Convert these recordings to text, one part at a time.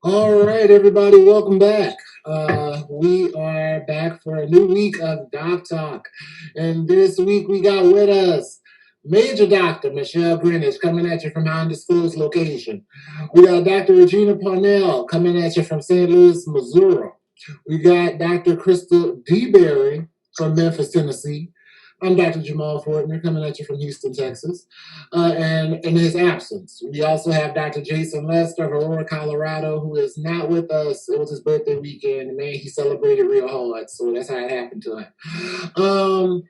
All right, everybody, welcome back. We are back for a new week of Doc Talk. And this week we got with us Major Doctor Michell Greenidge coming at you from an undisclosed location. We got Dr. Regina Parnell coming at you from St. Louis, Missouri. We got Dr. Crystal DeBerry from Memphis, Tennessee. I'm Dr. Jamaal Fortner coming at you from Houston, Texas. And in his absence, we also have Dr. Jason Lester of Aurora, Colorado, who is not with us. It was his birthday weekend, and man, he celebrated real hard, so that's how it happened to him.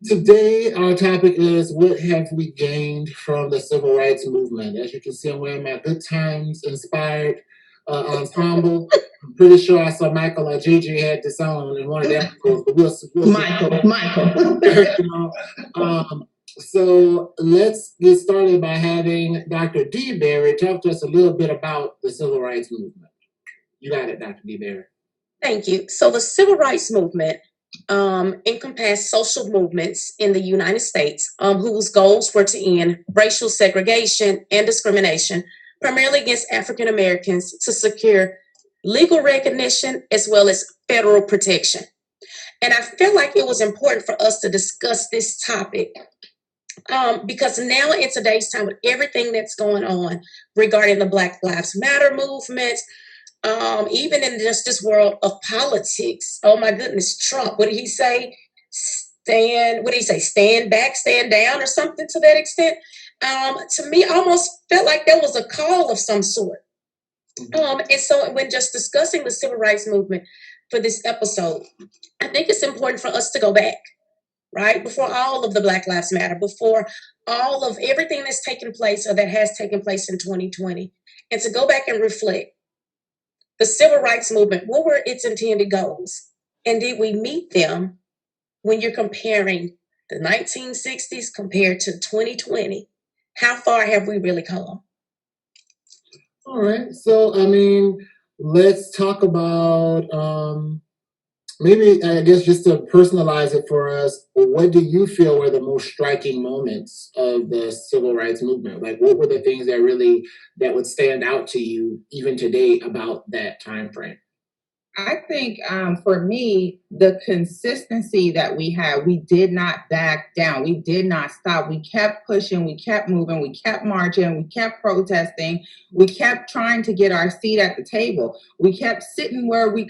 Today, our topic is what have we gained from the civil rights movement? As you can see, I'm wearing my Good Times inspired ensemble. I'm pretty sure I saw Michael or JJ had this on in one of the episodes, but we'll Michael. you know, so let's get started by having Dr. DeBerry talk to us a little bit about the civil rights movement. You got it, Dr. DeBerry. Thank you. So the civil rights movement encompassed social movements in the United States whose goals were to end racial segregation and discrimination, primarily against African Americans, to secure legal recognition as well as federal protection. And I feel like it was important for us to discuss this topic because now in today's time, with everything that's going on regarding the Black Lives Matter movement, even in just this world of politics, oh my goodness, Trump, what did he say? What did he say? Stand back, stand down, or something to that extent. To me, I almost felt like there was a call of some sort. And so when just discussing the civil rights movement for this episode, I think it's important for us to go back, right? Before all of the Black Lives Matter, before all of everything that's taken place or that has taken place in 2020, and to go back and reflect. The civil rights movement, what were its intended goals? And did we meet them when you're comparing the 1960s compared to 2020? How far have we really come? All right. So, I mean, let's talk about maybe, I guess, just to personalize it for us, what do you feel were the most striking moments of the civil rights movement? Like, what were the things that would stand out to you even today about that time frame? I think for me, the consistency that we had, we did not back down. We did not stop. We kept pushing. We kept moving. We kept marching. We kept protesting. We kept trying to get our seat at the table. We kept sitting where we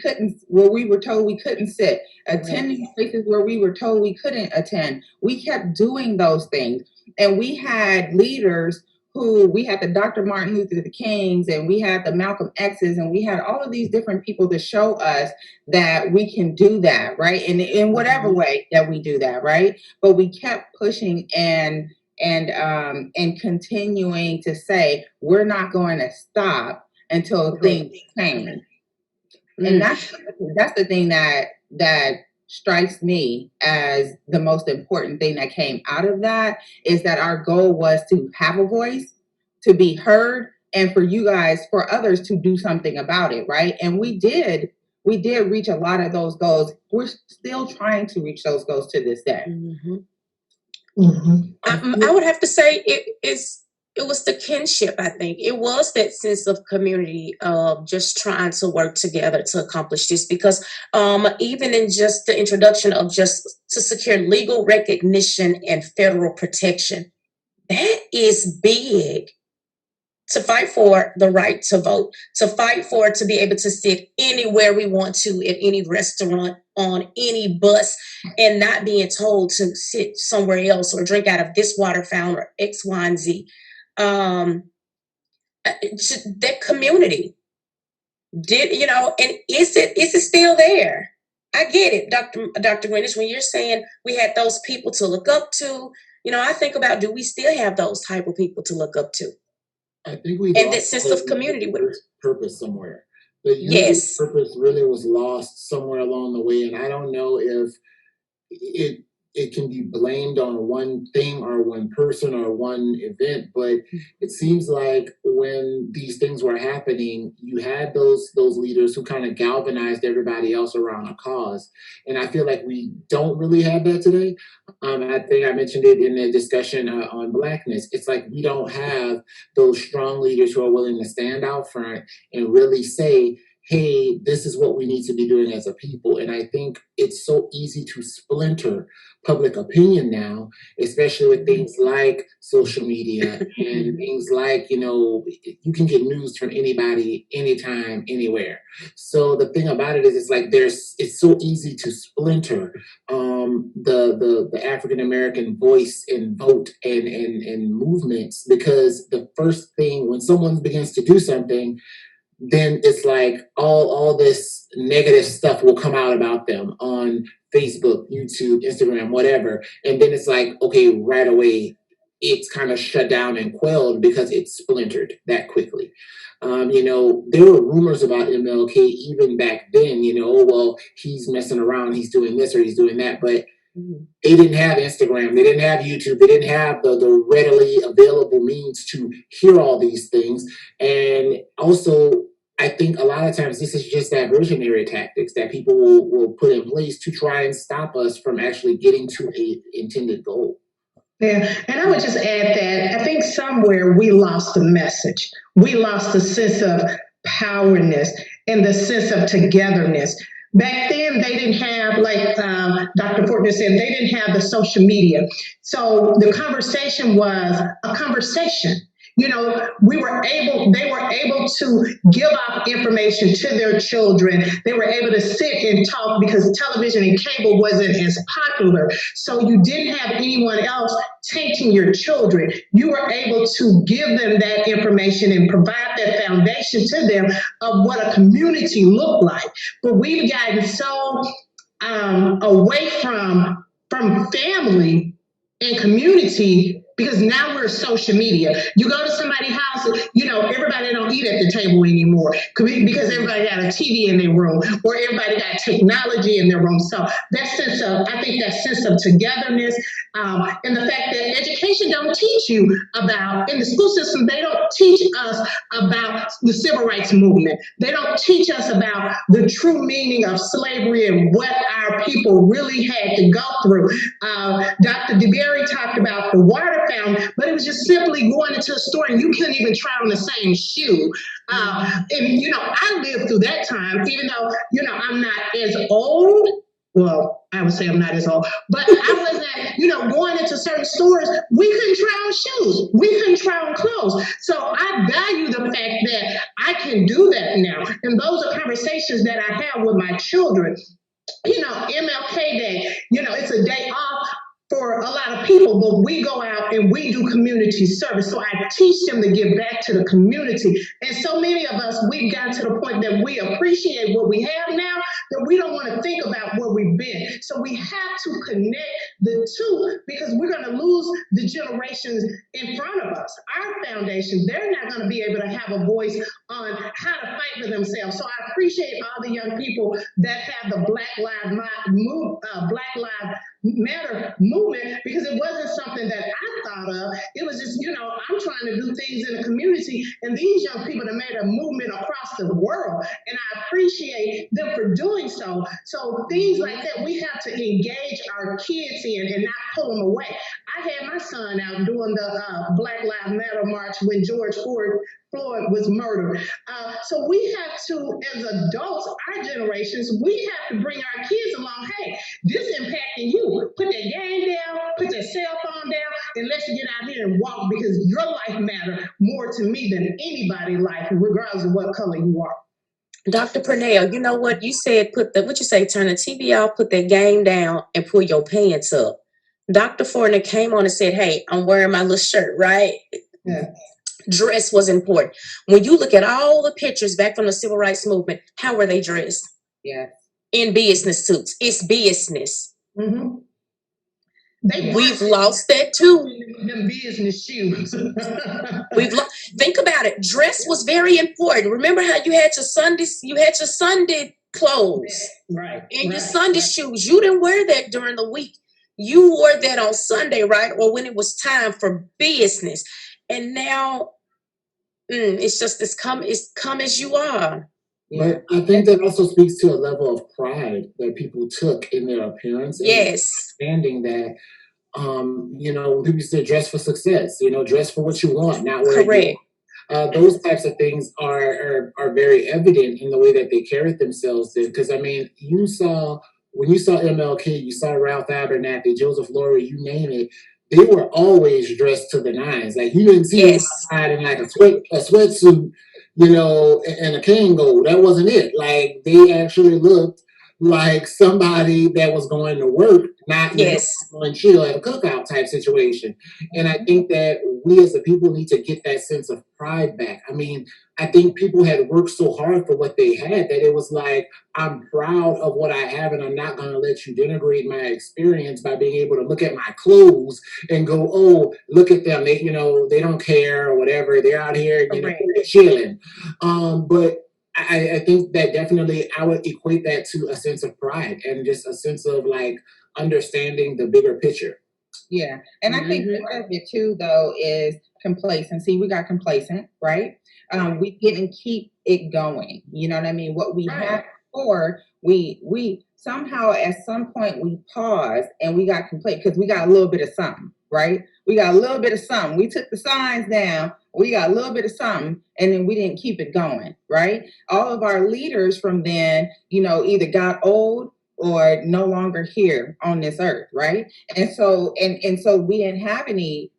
were told we couldn't sit, attending places where we were told we couldn't attend. We kept doing those things. And we had leaders we had the Dr. Martin Luther Kings, and we had the Malcolm X's, and we had all of these different people to show us that we can do that, right? And in whatever way that we do that, right? But we kept pushing and continuing to say we're not going to stop until things change. And that's the thing that strikes me as the most important thing that came out of that, is that our goal was to have a voice, to be heard, and for you guys, for others to do something about it, right? And we did reach a lot of those goals. We're still trying to reach those goals to this day. I would have to say it was the kinship. I think it was that sense of community of just trying to work together to accomplish this, because even in just the introduction of just to secure legal recognition and federal protection, that is big. To fight for the right to vote, to fight for to be able to sit anywhere we want to, at any restaurant, on any bus, and not being told to sit somewhere else or drink out of this water fountain or X, Y, and Z. That community did, and is it still there? I get it, Dr. Greenidge, when you're saying we had those people to look up to. I think about, do we still have those type of people to look up to? I think we and that sense of community with purpose somewhere. The purpose really was lost somewhere along the way, and I don't know if it can be blamed on one thing or one person or one event, but it seems like when these things were happening, you had those leaders who kind of galvanized everybody else around a cause. And I feel like we don't really have that today. I think I mentioned it in the discussion on Blackness. It's like we don't have those strong leaders who are willing to stand out front and really say, hey, this is what we need to be doing as a people. And I think it's so easy to splinter public opinion now, especially with things like social media and things like, you can get news from anybody, anytime, anywhere. So the thing about it is, it's so easy to splinter the African American voice and vote and movements, because the first thing when someone begins to do something, then it's like all this negative stuff will come out about them on Facebook, YouTube, Instagram, whatever. And then it's like, okay, right away, it's kind of shut down and quelled because it's splintered that quickly. There were rumors about MLK even back then, well, he's messing around, he's doing this or he's doing that, but they didn't have Instagram, they didn't have YouTube, they didn't have the readily available means to hear all these things. And also, I think a lot of times this is just diversionary tactics that people will put in place to try and stop us from actually getting to a intended goal. Yeah, and I would just add that I think somewhere we lost the message. We lost the sense of powerness and the sense of togetherness. Back then, they didn't have, like Dr. Fortner said, they didn't have the social media. So the conversation was a conversation. They were able to give out information to their children. They were able to sit and talk because television and cable wasn't as popular. So you didn't have anyone else tainting your children. You were able to give them that information and provide that foundation to them of what a community looked like. But we've gotten so away from family and community because now we're social media. You go to somebody's house, everybody don't eat at the table anymore because everybody got a TV in their room or everybody got technology in their room. So I think that sense of togetherness and the fact that education don't teach you about, in the school system, they don't teach us about the civil rights movement. They don't teach us about the true meaning of slavery and what our people really had to go through. Dr. DeBerry talked about the water fountain, but it was just simply going into a store and you couldn't even try on the same shoe. And I lived through that time, even though, I'm not as old. Well, I would say I'm not as old, but I wasn't, going into certain stores, we couldn't try on shoes. We couldn't try on clothes. So I value the fact that I can do that now. And those are conversations that I have with my children. MLK Day, it's a day off for a lot of people, but we go out and we do community service. So I teach them to give back to the community. And so many of us, we've gotten to the point that we appreciate what we have now, that we don't want to think about where we've been. So we have to connect the two because we're going to lose the generations in front of us. Our foundation, they're not going to be able to have a voice on how to fight for themselves. So I appreciate all the young people that have the Black Lives Matter movement, because it wasn't something that I thought of. It was just, I'm trying to do things in the community, and these young people have made a movement across the world, and I appreciate them for doing so. So things like that, we have to engage our kids in and not pull them away. I had my son out doing the Black Lives Matter march when George Floyd was murdered. So we have to, as adults, our generations, we have to bring our kids along. Hey, this impacting you. Put that game down, put that cell phone down, and let's get out here and walk, because your life matters more to me than anybody's life, regardless of what color you are. Dr. Parnell, you know what you said, turn the TV off, put that game down, and pull your pants up. Dr. Fortner came on and said, hey, I'm wearing my little shirt, right? Yeah. Dress was important. When you look at all the pictures back from the civil rights movement, how were they dressed? Yeah. In business suits. It's business. Mm-hmm. We've lost that too. Them business shoes. Think about it. Dress was very important. Remember how you had your Sunday clothes, right? And your Sunday shoes. You didn't wear that during the week. you wore that on Sunday, right? Or when it was time for business. And now it's just it's come as you are. But I think that also speaks to a level of pride that people took in their appearance. Yes. And understanding that, people say dress for success, dress for what you want, not where you Correct. those types of things are very evident in the way that they carried themselves. Because I mean, when you saw MLK, you saw Ralph Abernathy, Joseph Laurie, you name it. They were always dressed to the nines. Like you didn't see them outside in like a sweatsuit, and a Kango. That wasn't it. Like they actually looked like somebody that was going to work, not going chill at a cookout type situation. And I think that we as the people need to get that sense of pride back. I mean, I think people had worked so hard for what they had that it was like, I'm proud of what I have, and I'm not going to let you denigrate my experience by being able to look at my clothes and go, oh, look at them. They, they don't care or whatever. They're out here, they're chilling. But I think that definitely I would equate that to a sense of pride and just a sense of like understanding the bigger picture. Yeah. And I think part of it too, though, is complacency. We got complacent, right? We didn't keep it going. You know what I mean? What we had before, we somehow at some point we paused and we got complacent because we got a little bit of something, right? We got a little bit of something. We took the signs down. We got a little bit of something, and then we didn't keep it going, right? All of our leaders from then, either got old or no longer here on this earth, right? And so we didn't have any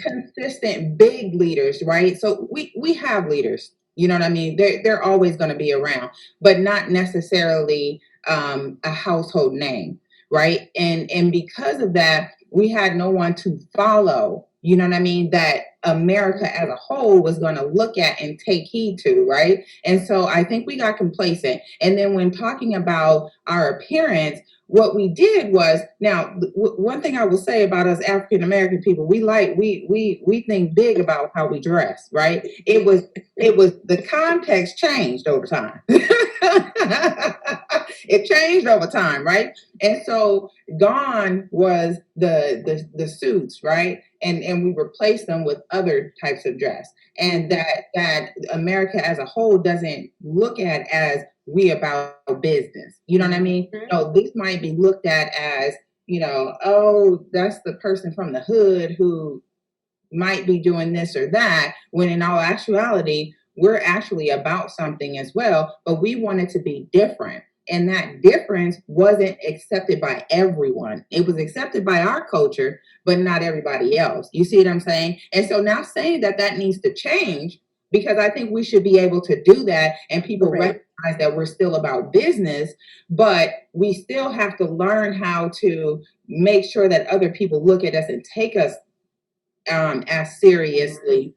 consistent big leaders, right? So we have leaders, you know what I mean? They're always going to be around, but not necessarily a household name, right? And because of that, we had no one to follow, you know what I mean, that America as a whole was going to look at and take heed to, right? And so I think we got complacent. And then when talking about our appearance, what we did was, now one thing I will say about us African American people, we think big about how we dress, right? It was the context changed over time. It changed over time, right? And so gone was the suits, right? And we replaced them with other types of dress. And that America as a whole doesn't look at as we about business. You know what I mean? So this might be looked at as, oh, that's the person from the hood who might be doing this or that, when in all actuality, we're actually about something as well, but we wanted to be different. And that difference wasn't accepted by everyone. It was accepted by our culture, but not everybody else. You see what I'm saying? And so now saying that needs to change, because I think we should be able to do that, and people recognize that we're still about business, but we still have to learn how to make sure that other people look at us and take us as seriously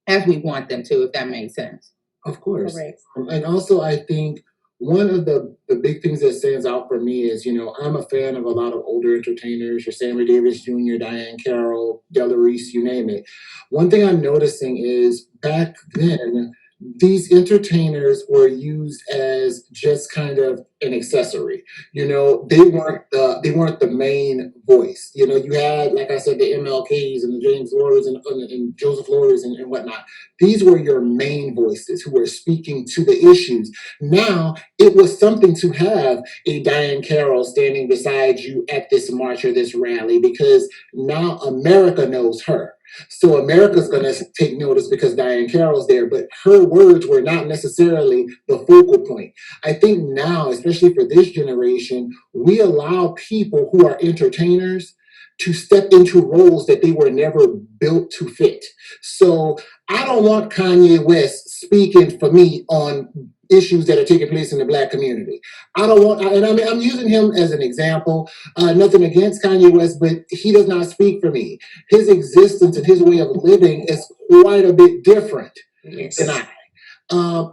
as we want them to, if that makes sense. Of course. And also, I think one of the big things that stands out for me is, I'm a fan of a lot of older entertainers, your Sammy Davis Jr., Diane Carroll, Della Reese, you name it. One thing I'm noticing is back then, these entertainers were used as just kind of an accessory. They weren't the main voice. You had, like I said, the MLKs and the James Lords and Joseph Lords and whatnot. These were your main voices who were speaking to the issues. Now, it was something to have a Diane Carroll standing beside you at this march or this rally, because now America knows her. So America's going to take notice because Diane Carroll's there, but her words were not necessarily the focal point. I think now, especially for this generation, we allow people who are entertainers to step into roles that they were never built to fit. So I don't want Kanye West speaking for me on issues that are taking place in the Black community. I don't want, and I mean, I'm using him as an example. Nothing against Kanye West, but he does not speak for me. His existence and his way of living is quite a bit different than I.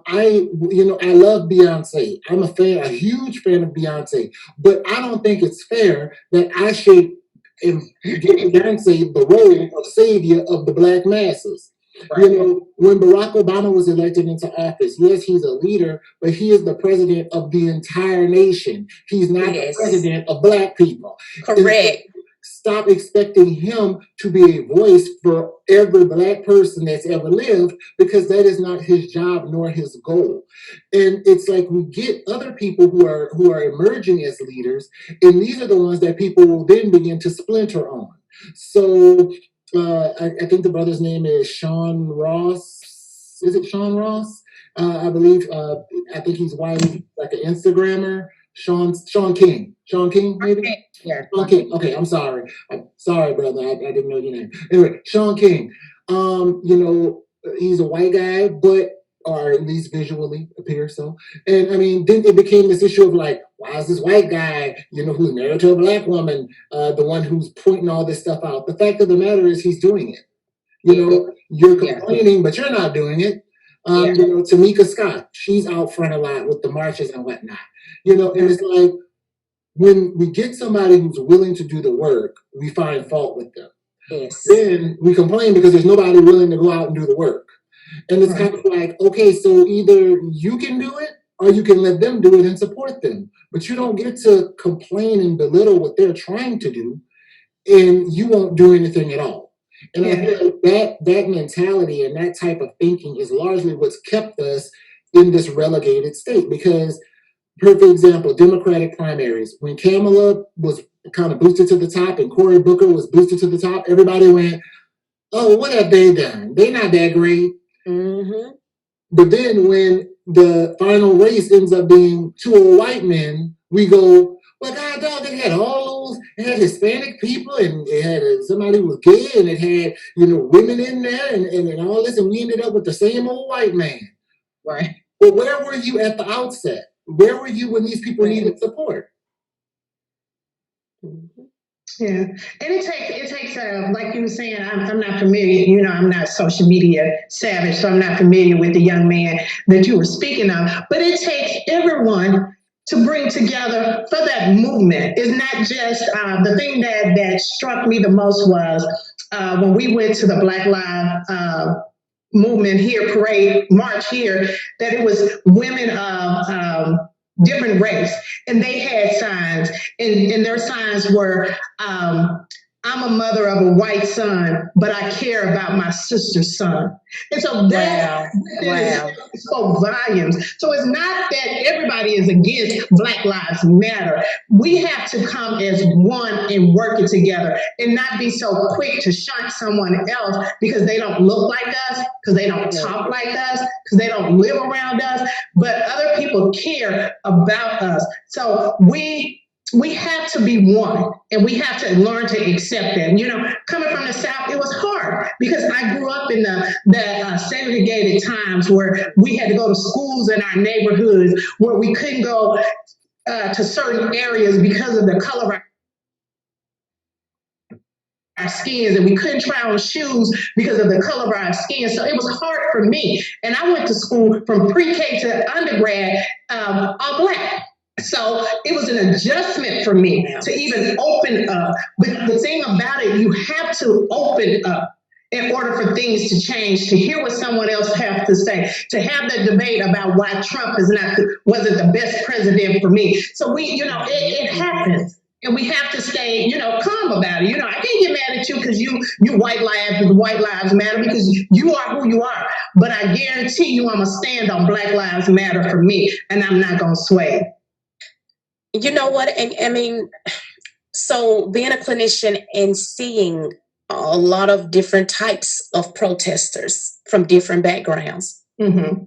I love Beyonce. I'm a huge fan of Beyonce, but I don't think it's fair that I should give Beyonce the role of savior of the Black masses. Right. You know, when Barack Obama was elected into office, yes, he's a leader, but he is the president of the entire nation. He's not the Yes. president of Black people. And so Correct. stop expecting him to be a voice for every Black person that's ever lived, because that is not his job nor his goal. And it's like we get other people who are emerging as leaders, and these are the ones that people will then begin to splinter on. So I think the brother's name is Sean Ross. Is it Sean Ross? I believe. I think he's white, like an Instagrammer. Sean King. Sean King, maybe. Okay. Yeah. Sean King. Okay, I'm sorry. I'm sorry, brother. I didn't know your name. Anyway, Sean King. You know, he's a white guy, but or at least visually appears so. And I mean, then it became this issue of like, why is this white guy, you know, who's married to a Black woman, the one who's pointing all this stuff out? The fact of the matter is he's doing it. You know, you're complaining, but you're not doing it. You know, Tamika Scott, she's out front a lot with the marches and whatnot. You know, and it's like, when we get somebody who's willing to do the work, we find fault with them. Yes. Then we complain because there's nobody willing to go out and do the work. And it's kind of like, okay, so either you can do it or you can let them do it and support them. But you don't get to complain and belittle what they're trying to do, and you won't do anything at all. And I feel like that mentality and that type of thinking is largely what's kept us in this relegated state. Because, perfect example, Democratic primaries. When Kamala was kind of boosted to the top and Cory Booker was boosted to the top, everybody went, oh, what have they done? They're not that great. Mm-hmm. But then when the final race ends up being two old white men, we go, well, God, dog, it had all those, it had Hispanic people, and it had somebody who was gay, and it had, you know, women in there, and all this, and we ended up with the same old white man. Right. But where were you at the outset? Where were you when these people needed support? Mm-hmm. Yeah, and it takes like you were saying, I'm not familiar, you know, I'm not social media savvy, so I'm not familiar with the young man that you were speaking of, but it takes everyone to bring together for that movement. It's not just, the thing that struck me the most was when we went to the Black Lives movement here, parade, march here, that it was women of different race, and they had signs, and their signs were, I'm a mother of a white son, but I care about my sister's son. And so that spoke volumes. So it's not that everybody is against Black Lives Matter. We have to come as one and work it together, and not be so quick to shun someone else because they don't look like us, because they don't talk like us, because they don't live around us, but other people care about us. So we have to be one, and we have to learn to accept that. You know, coming from the South, it was hard because I grew up in the segregated times where we had to go to schools in our neighborhoods, where we couldn't go to certain areas because of the color of our skins, and we couldn't try on shoes because of the color of our skin. So it was hard for me. And I went to school from pre-K to undergrad, all Black. So it was an adjustment for me to even open up. But the thing about it, you have to open up in order for things to change, to hear what someone else has to say, to have that debate about why Trump wasn't the best president for me. So it happens. And we have to stay, calm about it. I can't get mad at you because you white lives matter, because you are who you are. But I guarantee you I'm going to stand on Black Lives Matter for me, and I'm not going to sway. You know what? And I mean, so being a clinician and seeing a lot of different types of protesters from different backgrounds. Mm-hmm.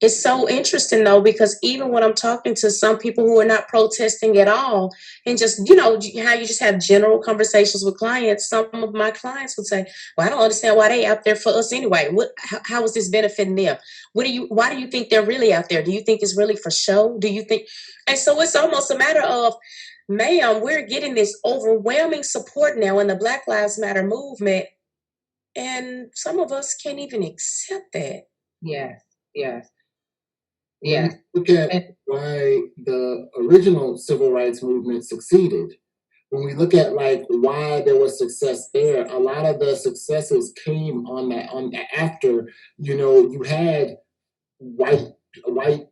It's so interesting, though, because even when I'm talking to some people who are not protesting at all, and just, how you just have general conversations with clients, some of my clients would say, well, I don't understand why they out there for us anyway. How is this benefiting them? Why do you think they're really out there? Do you think it's really for show? Do you think? And so it's almost a matter of, ma'am, we're getting this overwhelming support now in the Black Lives Matter movement, and some of us can't even accept that. Yes. Look at why the original civil rights movement succeeded. when we look at like why there was success there, a lot of the successes came on that after, you know, you had white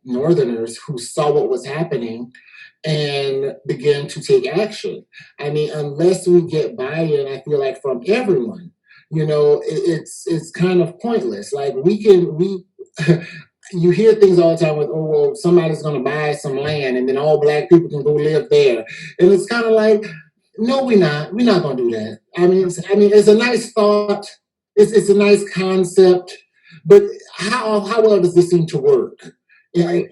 Northerners who saw what was happening and began to take action. I mean, unless we get buy-in, I feel like from everyone, you know, it's kind of pointless. Like you hear things all the time with, oh well, somebody's going to buy some land and then all Black people can go live there, and it's kind of like, no, we're not going to do that. It's a nice thought, it's a nice concept, but how well does this seem to work? You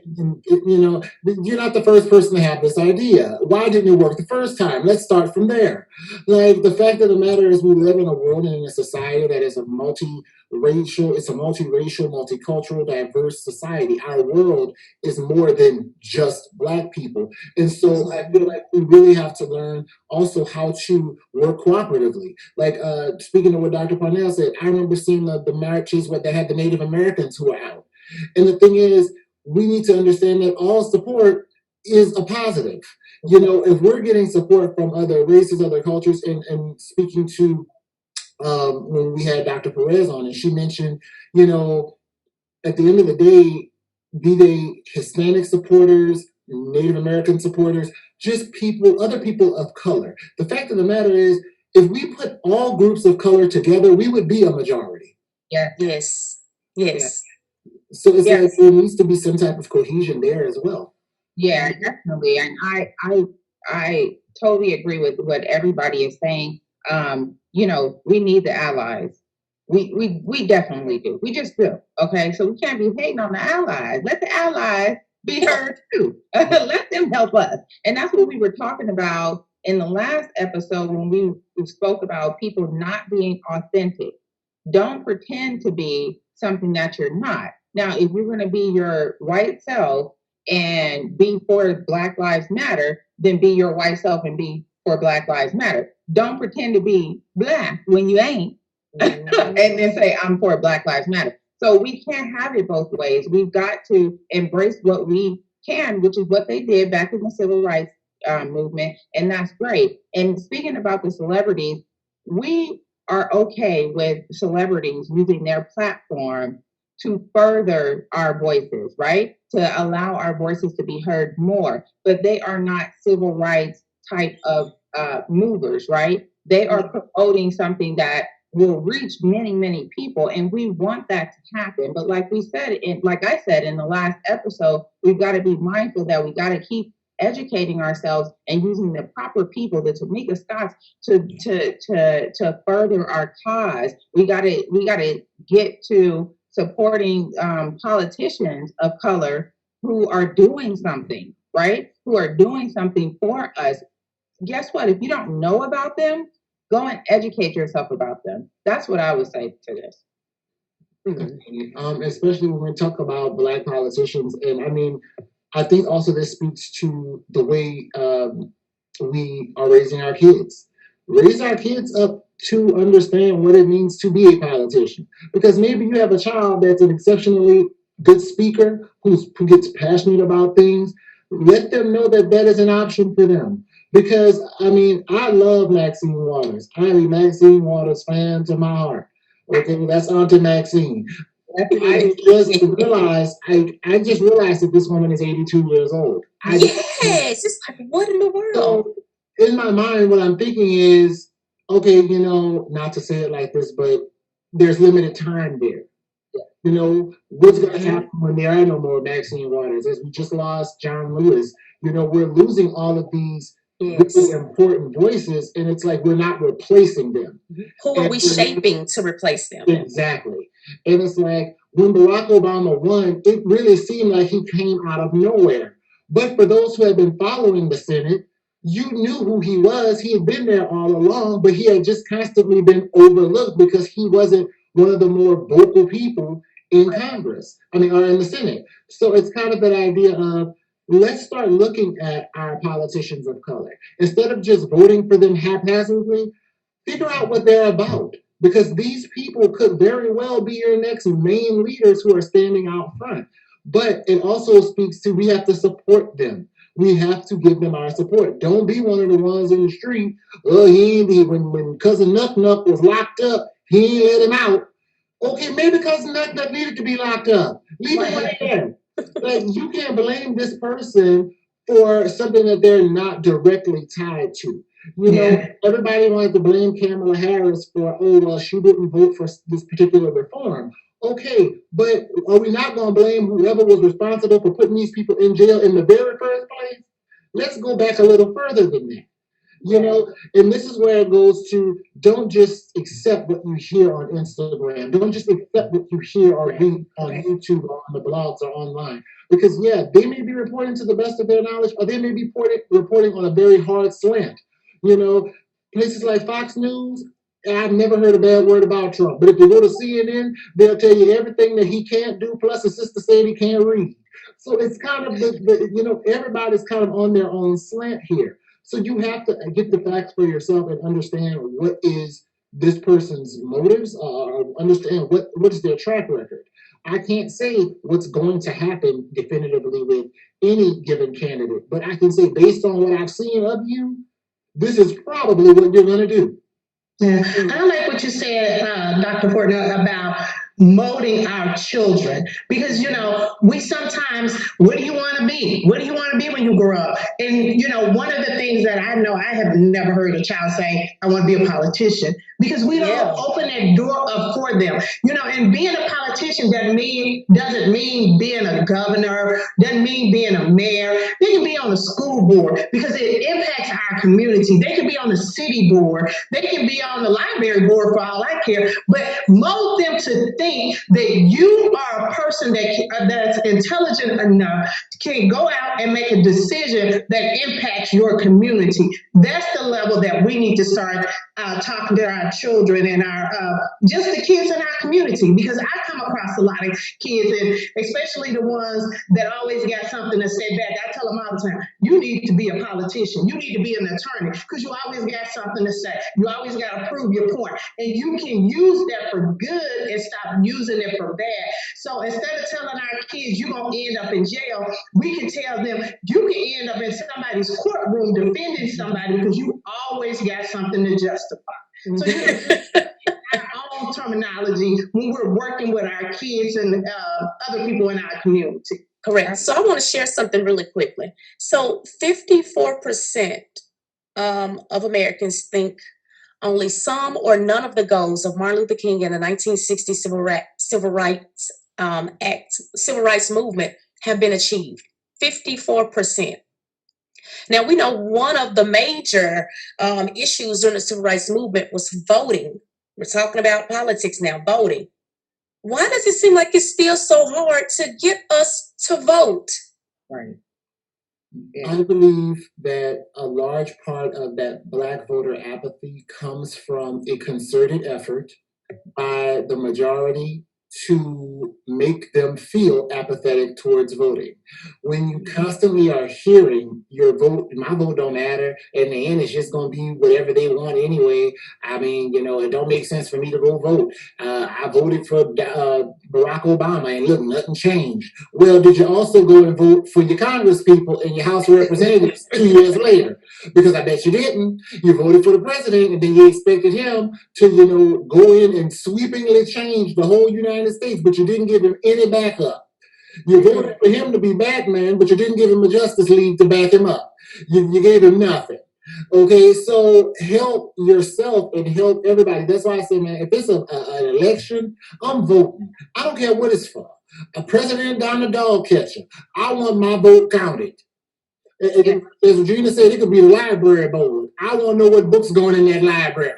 know, you're not the first person to have this idea. Why didn't it work the first time? Let's start from there. Like, the fact of the matter is, we live in a world and in a society that is a multiracial, multicultural, diverse society. Our world is more than just Black people. And so I feel like we really have to learn also how to work cooperatively. Like, speaking of what Dr. Parnell said, I remember seeing the marches where they had the Native Americans who were out. And the thing is, we need to understand that all support is a positive. You know, if we're getting support from other races, other cultures, and speaking to when we had Dr. Perez on, and she mentioned, you know, at the end of the day, be they Hispanic supporters, Native American supporters, just other people of color. The fact of the matter is, if we put all groups of color together, we would be a majority. Yeah. Yes. So it's like there needs to be some type of cohesion there as well. Yeah, definitely. And I totally agree with what everybody is saying. You know, we need the allies. We definitely do. We just do. Okay. So we can't be hating on the allies. Let the allies be heard too. Let them help us. And that's what we were talking about in the last episode when we spoke about people not being authentic. Don't pretend to be something that you're not. Now, if you're going to be your white self and be for Black Lives Matter, then be your white self and be for Black Lives Matter. Don't pretend to be Black when you ain't, and then say, I'm for Black Lives Matter. So we can't have it both ways. We've got to embrace what we can, which is what they did back in the civil rights movement, and that's great. And speaking about the celebrities, we are okay with celebrities using their platform to further our voices, right? To allow our voices to be heard more. But they are not civil rights type of movers, right? They are promoting something that will reach many, many people, and we want that to happen. But like I said in the last episode, we've got to be mindful that we got to keep educating ourselves and using the proper people, the Tamika Scotts, to further our cause. We gotta get to supporting politicians of color who are doing something, right? Who are doing something for us. Guess what? If you don't know about them, go and educate yourself about them. That's what I would say to this. Especially when we talk about Black politicians. And I mean, I think also this speaks to the way we are raising our kids. Raise our kids up to understand what it means to be a politician. Because maybe you have a child that's an exceptionally good speaker who gets passionate about things. Let them know that that is an option for them. Because, I mean, I love Maxine Waters. I'm a Maxine Waters fan to my heart. Okay, that's Auntie Maxine. I just realized that this woman is 82 years old. It's like, what in the world? So in my mind, what I'm thinking is, okay, you know, not to say it like this, but there's limited time there. You know, what's going to happen when there are no more Maxine Waters? As we just lost John Lewis, you know, we're losing all of these really important voices, and it's like we're not replacing them. Who are we shaping to replace them? Exactly. And it's like when Barack Obama won, it really seemed like he came out of nowhere. But for those who had been following the Senate, you knew who he was. He had been there all along, but he had just constantly been overlooked because he wasn't one of the more vocal people in Congress, or in the Senate. So it's kind of that idea of, let's start looking at our politicians of color. Instead of just voting for them haphazardly, figure out what they're about. Because these people could very well be your next main leaders who are standing out front. But it also speaks to, we have to support them. We have to give them our support. Don't be one of the ones in the street. Oh, when Cousin Nuck Nuck was locked up, he ain't let him out. Okay, maybe Cousin Nuck Nuck needed to be locked up. Leave him there. Like, you can't blame this person for something that they're not directly tied to. You know, everybody wanted to blame Kamala Harris for, oh, well, she didn't vote for this particular reform. Okay, but are we not going to blame whoever was responsible for putting these people in jail in the very first place? Let's go back a little further than that. You know, and this is where it goes to, don't just accept what you hear on Instagram. Don't just accept what you hear or read on YouTube or on the blogs or online. Because, yeah, they may be reporting to the best of their knowledge, or they may be reporting on a very hard slant. You know, places like Fox News, I've never heard a bad word about Trump. But if you go to CNN, they'll tell you everything that he can't do, plus his sister said he can't read. So it's kind of, you know, everybody's kind of on their own slant here. So you have to get the facts for yourself and understand what is this person's motives, understand what is their track record. I can't say what's going to happen definitively with any given candidate, but I can say based on what I've seen of you, this is probably what you're going to do. Yeah, I like what you said, Dr. Fortner, about molding our children, because, you know, we sometimes, what do you want to be? What do you want to be when you grow up? And, you know, one of the things that I know, I have never heard a child say, I want to be a politician, because we don't open that door up for them. You know, and being a politician doesn't mean being a governor, doesn't mean being a mayor. They can be on the school board because it impacts our community. They can be on the city board. They can be on the library board for all I care, but mold them to think that you are a person that's intelligent enough can go out and make a decision that impacts your community. That's the level that we need to start talking to our children and our just the kids in our community, because I come across a lot of kids, and especially the ones that always got something to say back. I tell them all the time, you need to be a politician. You need to be an attorney, because you always got something to say. You always got to prove your point. And you can use that for good and stop using it for bad. So instead of telling our kids you're going to end up in jail, we can tell them you can end up in somebody's courtroom defending somebody because you always got something to justify. So you know, our own terminology when we're working with our kids and other people in our community. Correct. So I want to share something really quickly. So 54% of Americans think only some or none of the goals of Martin Luther King and the 1960 Civil Rights Movement have been achieved. 54%. Now, we know one of the major issues during the Civil Rights Movement was voting. We're talking about politics now, voting. Why does it seem like it's still so hard to get us to vote? Right. Yeah. I believe that a large part of that Black voter apathy comes from a concerted effort by the majority to make them feel apathetic towards voting. When you constantly are hearing your vote, my vote don't matter, in the end it's just going to be whatever they want anyway. I mean, you know, it don't make sense for me to go vote. I voted for Barack Obama and look, nothing changed. Well, did you also go and vote for your Congress people and your House of Representatives 2 years later? Because I bet you didn't. You voted for the president and then you expected him to, you know, go in and sweepingly change the whole United States, but you didn't give him any backup. You voted for him to be Batman, but you didn't give him a Justice League to back him up. You gave him nothing. Okay, so help yourself and help everybody. That's why I say, man, if it's an election, I'm voting. I don't care what it's for. A president down the dog catcher. I want my vote counted. As Regina said, it could be the library board. I want to know what books going in that library.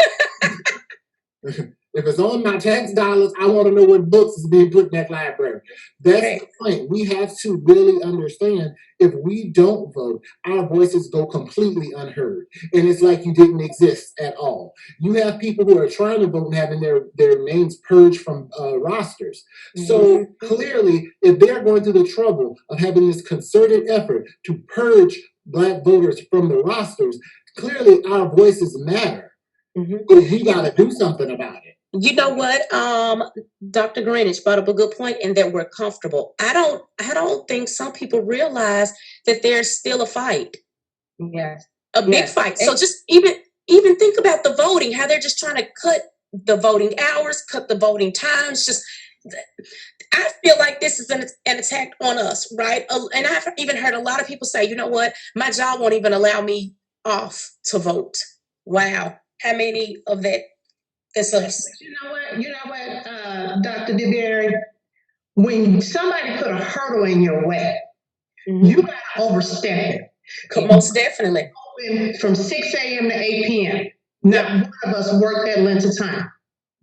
If it's on my tax dollars, I want to know what books is being put in that library. That's the point. We have to really understand, if we don't vote, our voices go completely unheard. And it's like you didn't exist at all. You have people who are trying to vote and having their names purged from rosters. So clearly, if they're going through the trouble of having this concerted effort to purge Black voters from the rosters, clearly our voices matter. We got to do something about it. You know what? Dr. Greenidge brought up a good point in that we're comfortable. I don't think some people realize that there's still a fight. Yes. A big fight. So just even think about the voting, how they're just trying to cut the voting hours, cut the voting times. Just, I feel like this is an attack on us, right? And I've even heard a lot of people say, you know what, my job won't even allow me off to vote. Wow. How many of that is us? You know what, Dr. DeBerry? When somebody put a hurdle in your way, you got to overstep it. Most definitely. From 6 a.m. to 8 p.m. Not one of us work that length of time.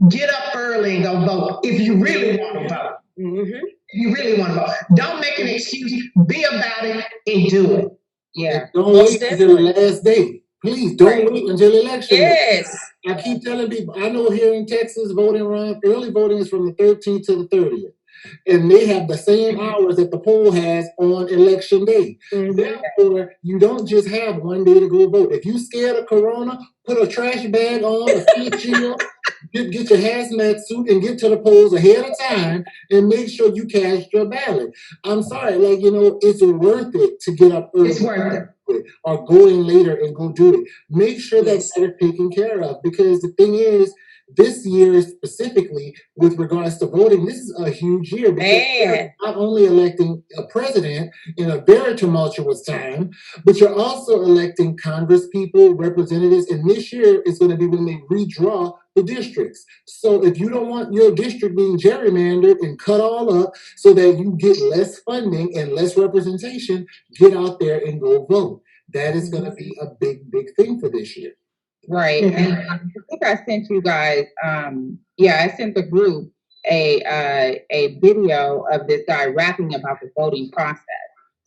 Get up early and go vote if you really want to vote. If you really want to vote. Don't make an excuse. Be about it and do it. Yeah. And don't wait until the last day. Please don't wait until election day. Yes. I keep telling people, I know here in Texas, early voting is from the 13th to the 30th. And they have the same hours that the poll has on election day. Therefore, you don't just have one day to go vote. If you're scared of corona, put a trash bag on, a face shield, get your hazmat suit and get to the polls ahead of time and make sure you cast your ballot. I'm sorry, it's worth it to get up early. It's worth it. Or go in later and go do it. Make sure that they're taken care of, because the thing is, this year specifically, with regards to voting, this is a huge year because you're not only electing a president in a very tumultuous time, but you're also electing Congress people, representatives, and this year is going to be when they redraw the districts. So if you don't want your district being gerrymandered and cut all up so that you get less funding and less representation, get out there and go vote. That is going to be a big, big thing for this year. Right. And I think I sent you guys, I sent the group a video of this guy rapping about the voting process.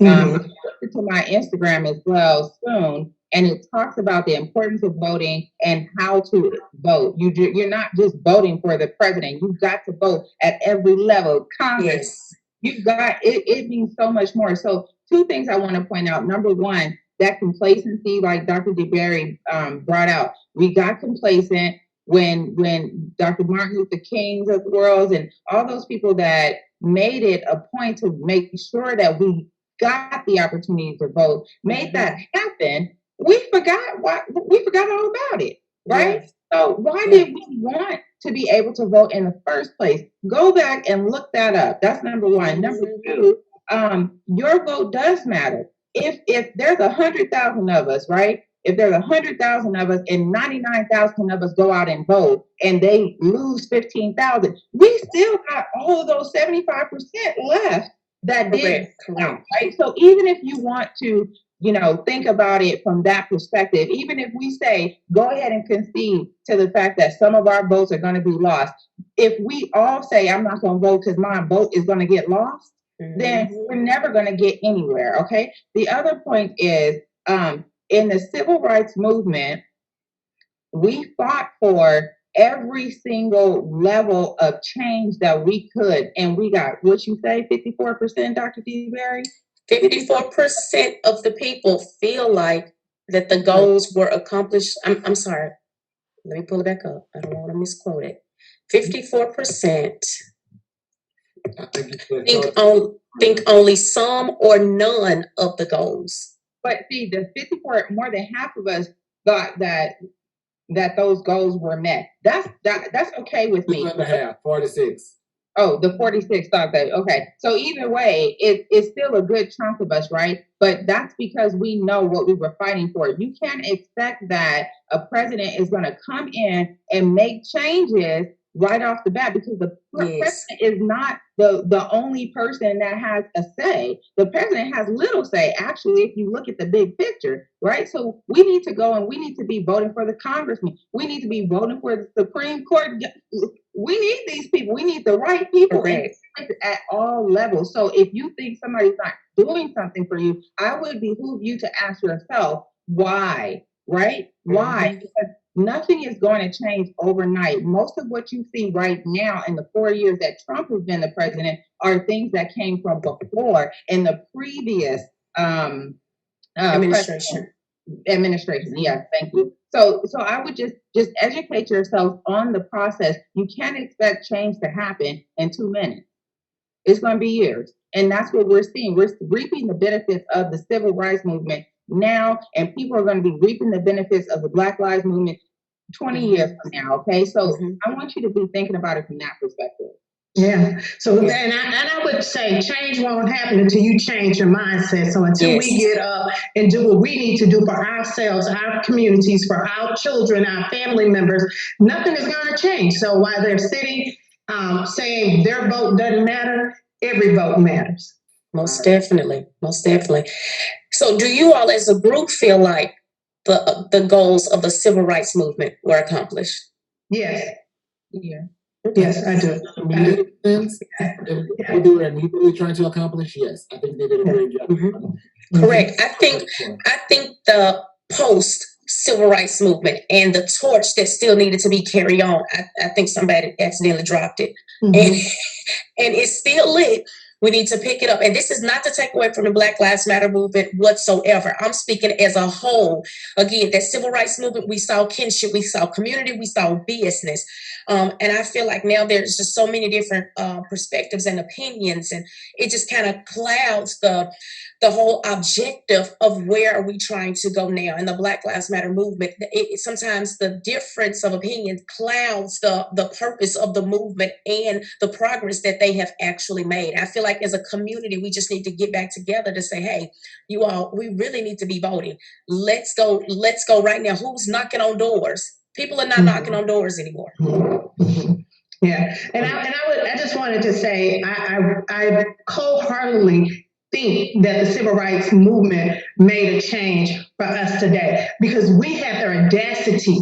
I'll put it to my Instagram as well soon. And it talks about the importance of voting and how to vote. You're not just voting for the president. You've got to vote at every level. Congress. You've got, it means so much more. So 2 things I want to point out. Number one, that complacency, like Dr. DeBerry brought out. We got complacent when Dr. Martin Luther King's of the world and all those people that made it a point to make sure that we got the opportunity to vote, made that happen. We forgot all about it, right? So why did we want to be able to vote in the first place? Go back and look that up. That's number one. Number 2, your vote does matter. If there's 100,000 of us, right? If there's 100,000 of us and 99,000 of us go out and vote and they lose 15,000, we still got all of those 75% left that did count, right? So even if you want to, think about it from that perspective, even if we say, go ahead and concede to the fact that some of our votes are going to be lost, if we all say, I'm not going to vote because my vote is going to get lost, then we're never going to get anywhere, okay? The other point is, in the civil rights movement, we fought for every single level of change that we could, and we got, what you say, 54%, Dr. DeBerry? 54% of the people feel like that the goals were accomplished. I'm sorry. Let me pull it back up. I don't want to misquote it. 54% think only some or none of the goals. But see, the 54, more than half of us thought that those goals were met. That's okay with me. 46. Oh, the 46 thought that, okay. So either way, it's still a good chunk of us, right? But that's because we know what we were fighting for. You can't expect that a president is going to come in and make changes right off the bat, because the president is not the only person that has a say. The president has little say, actually, if you look at the big picture, right? So we need to go and we need to be voting for the congressman. We need to be voting for the Supreme Court. We need these people. We need the right people at all levels. So if you think somebody's not doing something for you, I would behoove you to ask yourself, why, right? Why? Because nothing is going to change overnight. Most of what you see right now in the 4 years that Trump has been the president are things that came from before in the previous administration. Yes, thank you. So I would just educate yourself on the process. You can't expect change to happen in 2 minutes. It's going to be years. And that's what we're seeing. We're reaping the benefits of the civil rights movement now, and people are going to be reaping the benefits of the Black Lives Movement 20 years from now, okay? So I want you to be thinking about it from that perspective. Yeah. So, and I would say change won't happen until you change your mindset. So until we get up and do what we need to do for ourselves, our communities, for our children, our family members, nothing is going to change. So while they're sitting saying their vote doesn't matter, every vote matters. Most definitely. Most definitely. So do you all as a group feel like the goals of the civil rights movement were accomplished? Yes. Yeah. Yes, I do. Sense, what they were immediately trying to accomplish, yes, I think they did a great job. Correct. I think the post civil rights movement and the torch that still needed to be carried on, I think somebody accidentally dropped it, and it's still lit. We need to pick it up. And this is not to take away from the Black Lives Matter movement whatsoever. I'm speaking as a whole. Again, that civil rights movement, we saw kinship, we saw community, we saw business. And I feel like now there's just so many different perspectives and opinions, and it just kind of clouds the whole objective of where are we trying to go now. In the Black Lives Matter movement, sometimes the difference of opinion clouds the purpose of the movement and the progress that they have actually made. I feel like as a community, we just need to get back together to say, hey, you all, we really need to be voting. Let's go right now. Who's knocking on doors? People are not knocking on doors anymore. Yeah, and I just wanted to say I wholeheartedly think that the civil rights movement made a change for us today, because we have the audacity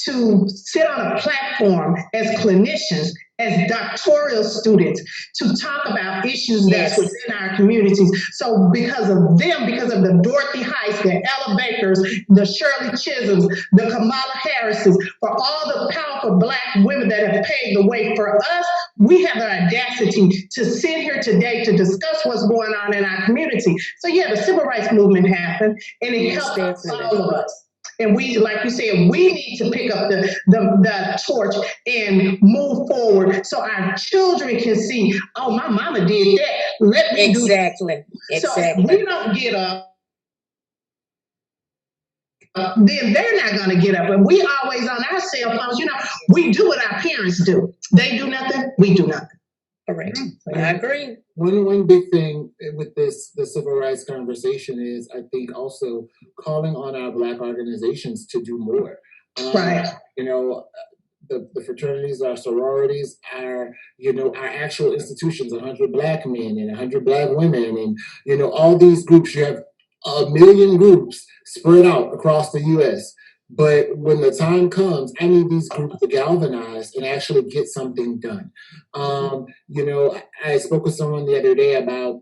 to sit on a platform as clinicians, as doctoral students, to talk about issues that's within our communities. So because of them, because of the Dorothy Heights, the Ella Bakers, the Shirley Chisholms, the Kamala Harrises, for all the powerful Black women that have paved the way for us, we have the audacity to sit here today to discuss what's going on in our community. So yeah, the civil rights movement happened, and it helped all of us. And we, like you said, we need to pick up the torch and move forward so our children can see, oh, my mama did that. Let me do that. So we don't get up, then they're not going to get up. And we always on our cell phones, we do what our parents do. They do nothing, we do nothing. Correct. I agree. One big thing with the civil rights conversation is, I think, also calling on our Black organizations to do more. Right. The fraternities, our sororities, our actual institutions, 100 Black men and 100 Black women, and all these groups. You have 1 million groups spread out across the U.S. But when the time comes, I need these groups to galvanize and actually get something done. I spoke with someone the other day about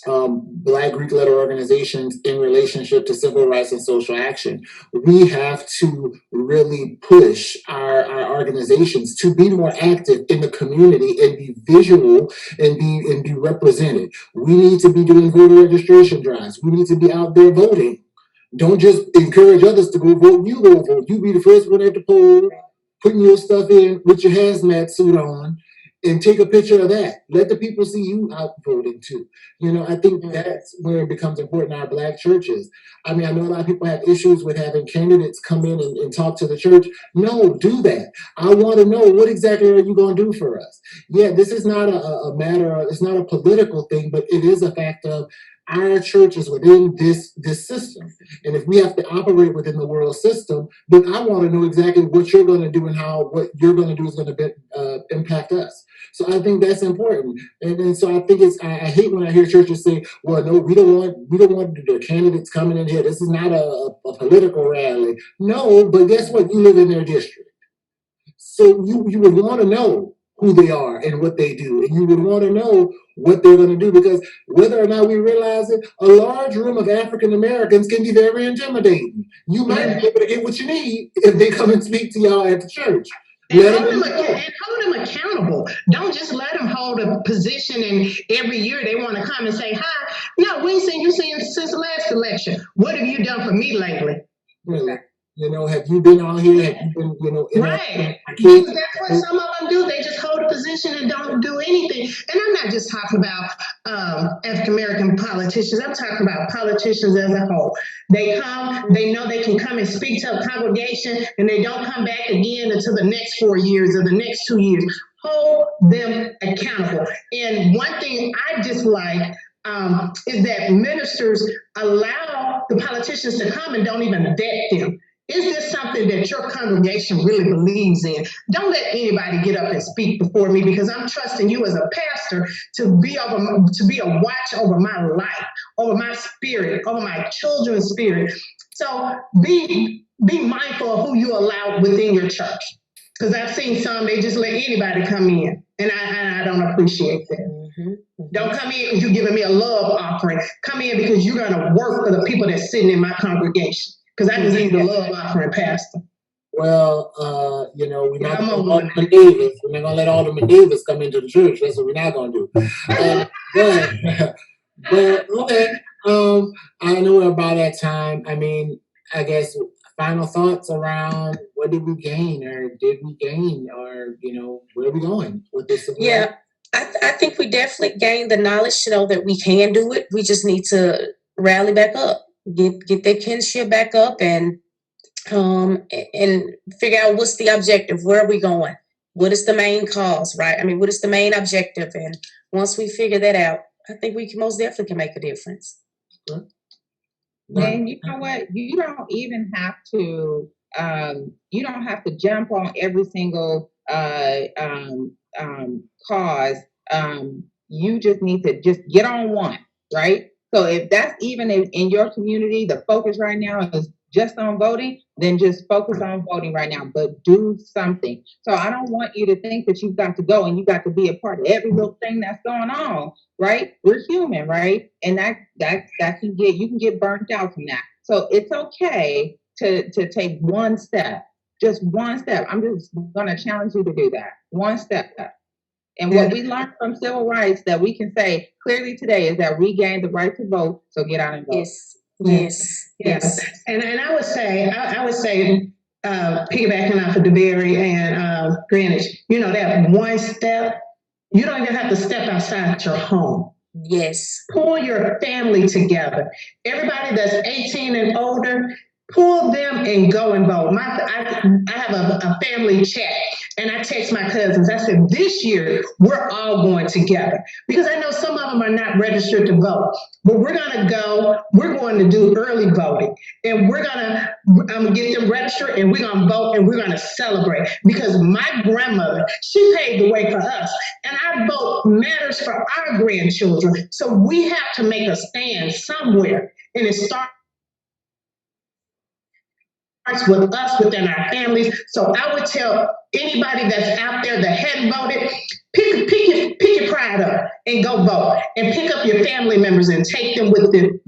Black Greek letter organizations in relationship to civil rights and social action. We have to really push our organizations to be more active in the community and be visual and be represented. We need to be doing voter registration drives. We need to be out there voting. Don't just encourage others to go vote. You go vote. You be the first one at the poll, putting your stuff in with your hazmat suit on, and take a picture of that. Let the people see you out voting too. I think that's where it becomes important in our Black churches. I mean, I know a lot of people have issues with having candidates come in and talk to the church. No, do that. I want to know, what exactly are you going to do for us? Yeah, this is not a matter of, it's not a political thing, but it is a fact of our church is within this system. And if we have to operate within the world system, then I want to know exactly what you're going to do and how what you're going to do is going to impact us. So I think that's important. And so I think I hate when I hear churches say, well, no, we don't want the candidates coming in here. This is not a political rally. No, but guess what? You live in their district. So you would want to know who they are and what they do. And you would want to know what they're going to do, because whether or not we realize it, a large room of African Americans can be very intimidating. You might be able to get what you need if they come and speak to y'all at the church. And hold them accountable. Don't just let them hold a position and every year they want to come and say, hi. No, we ain't seen you since last election. What have you done for me lately? Really? have you been out here? Have you been, Right. Because that's what some of them do. They just hold a position and don't do anything. And I'm not just talking about African American politicians. I'm talking about politicians as a whole. They come, they know they can come and speak to a congregation, and they don't come back again until the next 4 years or the next 2 years. Hold them accountable. And one thing I dislike is that ministers allow the politicians to come and don't even vet them. Is this something that your congregation really believes in? Don't let anybody get up and speak before me, because I'm trusting you as a pastor to be a watch over my life, over my spirit, over my children's spirit. So be mindful of who you allow within your church. Because I've seen some, they just let anybody come in, and I don't appreciate that. Mm-hmm. Don't come in because you're giving me a love offering. Come in because you're going to work for the people that's sitting in my congregation. Because I just need the love offering, Pastor. Well, we're not going to let Medivas. We're not going to let all the Medivas come into the church. That's what we're not going to do. But okay. I know we're about that time. I mean, I guess final thoughts around what did we gain, or did we gain, or where are we going with this? Yeah, I think we definitely gained the knowledge to know that we can do it. We just need to rally back up. Get that kinship back up, and figure out what's the objective. Where are we going? What is the main cause, right? I mean, what is the main objective? And once we figure that out, I think we most definitely can make a difference. And you know what? You don't even have to. You don't have to jump on every single cause. You just need to just get on one, right? So if that's even in your community, the focus right now is just on voting, then just focus on voting right now, but do something. So I don't want you to think that you've got to go and you got to be a part of every little thing that's going on, right? We're human, right? And that you can get burnt out from that. So it's okay to take one step, just one step. I'm just going to challenge you to do that. One step. And what we learned from civil rights that we can say clearly today is that we gained the right to vote. So get out and vote. Yes. And I would say, piggybacking off of DeBerry and Greenidge, that one step, you don't even have to step outside your home. Yes. Pull your family together. Everybody that's 18 and older, pull them and go and vote. I have a family chat, and I text my cousins. I said, this year, we're all going together. Because I know some of them are not registered to vote. But we're going to go. We're going to do early voting. And we're going to get them registered, and we're going to vote, and we're going to celebrate. Because my grandmother, she paved the way for us. And our vote matters for our grandchildren. So we have to make a stand somewhere. And it starts with us within our families. So I would tell anybody that's out there that hadn't voted, pick your pride up and go vote, and pick up your family members and take them with you,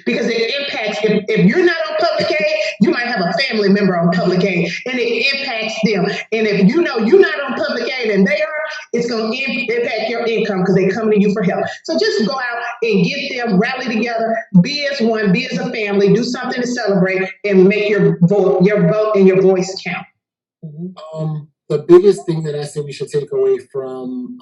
because it impacts. If you're not on public aid, you might have a family member on public aid, and it impacts them. And if you know you're not on public aid and they are, it's going to impact your income because they come to you for help. So just go out and get them, rally together, be as one, be as a family, do something to celebrate, and make your vote and your voice count. Mm-hmm. The biggest thing that I say we should take away from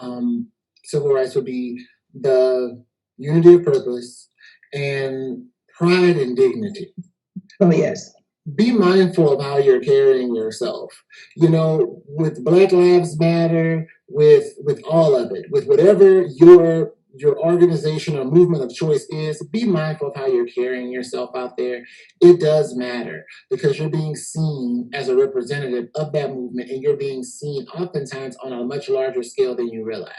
civil rights would be the unity of purpose and pride and dignity. Oh, yes. Be mindful of how you're carrying yourself. With Black Lives Matter, with all of it, with whatever your organization or movement of choice is, be mindful of how you're carrying yourself out there. It does matter, because you're being seen as a representative of that movement, and you're being seen oftentimes on a much larger scale than you realize.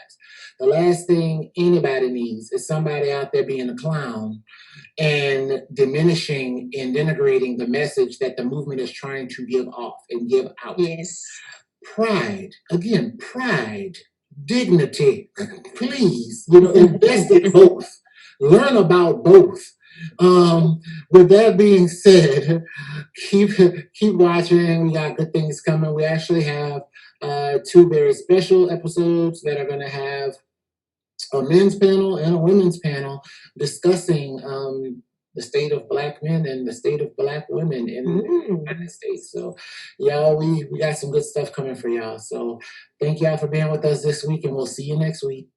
The last thing anybody needs is somebody out there being a clown and diminishing and denigrating the message that the movement is trying to give off and give out. Yes. Pride, dignity, please, invest in both. Learn about both. With that being said, keep watching. We got good things coming. We actually have 2 very special episodes that are going to have a men's panel and a women's panel discussing the state of Black men and the state of Black women in the United States. So, y'all, we got some good stuff coming for y'all. So, thank y'all for being with us this week, and we'll see you next week.